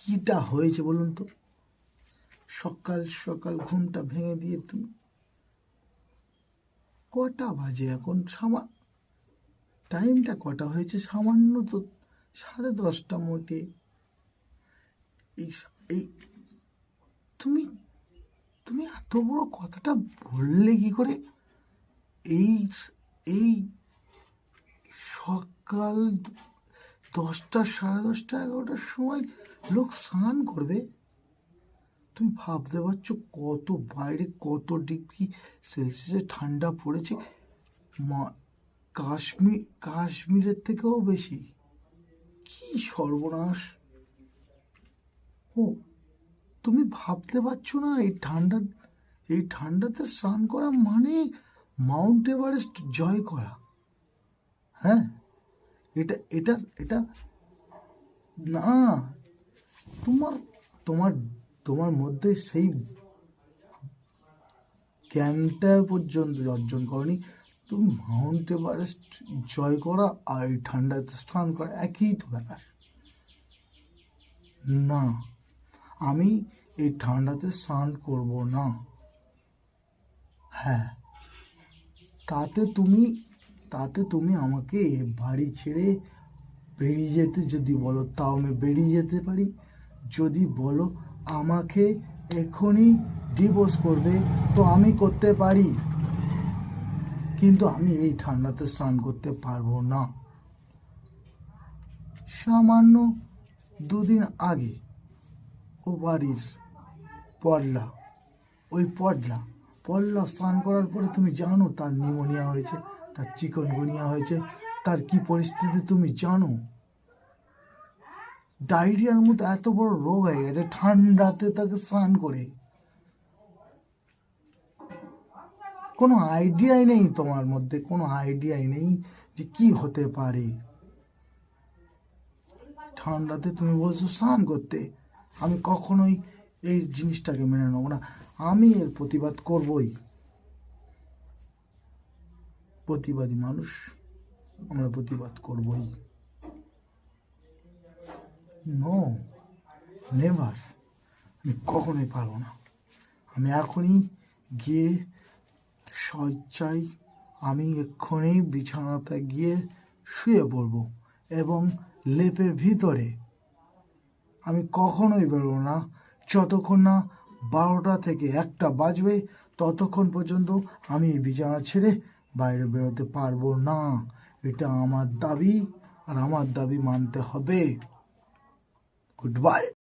কিটা হয়েছে বলুন তো? সকাল সকাল ঘুমটা ভেঙে দিয়ে তুমি, কটা বাজে এখন? টাইমটা কটা হয়েছে? সামান্য তো 10:30 মোটে। এই এই তুমি তুমি এত বড় কথাটা বললে কি করে? এই এই সকাল 10টা, 10:30, 11টার সময় লোক স্নান করবে? তুমি ভাবতে পারছো কত বাইরে, কত ডিগ্রি সেলসিয়াসে ঠান্ডা পড়েছে? কাশ্মীরের থেকেও বেশি। কি সর্বনাশ! ও, তুমি ভাবতে পারছো না এই ঠান্ডাতে স্নান করা মানে মাউন্ট এভারেস্ট জয় করা। হ্যাঁ, এটা এটা এটা না, তোমার তোমার তোমার মধ্যে সেই জ্ঞানটা পর্যন্ত অর্জন করনি। তুমি মাউন্ট এভারেস্ট জয় করা আর এই ঠান্ডাতে স্নান করা একই তো ব্যাপার। না, আমি এই ঠান্ডাতে স্নান করব না। হ্যাঁ, তাতে তুমি আমাকে বাড়ি ছেড়ে বেরিয়ে যেতে যদি বলো, তাও আমি বেরিয়ে যেতে পারি। যদি বলো আমাকে এখনই ডিভোর্স করবে, তো আমি করতে পারি। কিন্তু আমি এই ঠান্ডাতে স্নান করতে পারবো না। সামান্য 2 দিন আগে ও বাড়ির পডলা, ওই পডলা স্নান করার পরে তুমি জানো তার নিউমোনিয়া হয়েছে, তার চিকনগুনিয়া হয়েছে, তার কি পরিস্থিতি তুমি জানো? ডায়রিয়ার মতো এত বড় রোগ হয়ে গেছে ঠান্ডাতে তাকে স্নান করে। কোনো আইডিয়াই নেই তোমার মধ্যে, কোনো আইডিয়াই নেই যে কি হতে পারে। ঠান্ডাতে তুমি বলছো স্নান করতে। আমি কখনোই এই জিনিসটাকে মেনে নেবো না। আমি এর প্রতিবাদ করবই। প্রতিবাদী মানুষ, আমরা প্রতিবাদ করবই। নো, নেভার, আমি কখনোই পারবো না। আমি এখনই গিয়ে শয্যায়, আমি এক্ষুনি বিছানাতে গিয়ে শুয়ে পড়বো এবং লেপের ভিতরে আমি কখনোই বেরোবো না যতক্ষণ না 12টা থেকে 1টা বাজবে। ততক্ষণ পর্যন্ত আমি এই বিছানা ছেড়ে বাইরে বেরোতে পারবো না। এটা আমার দাবি, আর আমার দাবি মানতে হবে। Good bye.